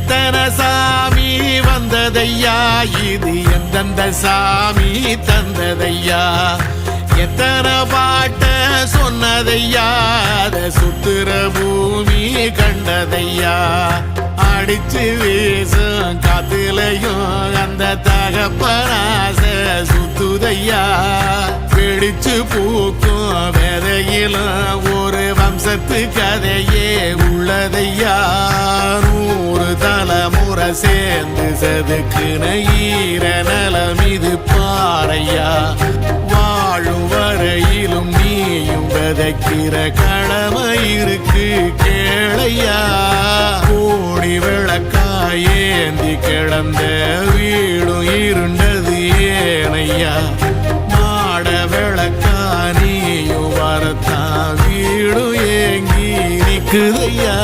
எத்தனை சாமி வந்ததையா, இது எந்தெந்த சாமி தந்ததையா, எத்தனை பாட்ட சொன்னதையா, அத சுத்துற பூமி கண்டதையா, அடிச்சு வீசும் காத்துலையும் அந்த தகப்பனாச சுத்துதையா, பிடிச்சு பூக்கும் விதையிலும் ஒரு வம்சத்து கதையே உள்ளதையா, 100 தலைமுறை சேர்ந்து செதுக்குன ஈர நலம் இது பாறையா, வாழும் வரையிலும் நீயும் விதைக்கிற கடமை இருக்கு கேளையா, கோடி விளக்காயேந்தி கிடந்த வீடும் இருண்டது ஏனையா, மாட விளக்கா நீயும் வரத்தான் வீடும் ஏங்கி நிக்குதையா.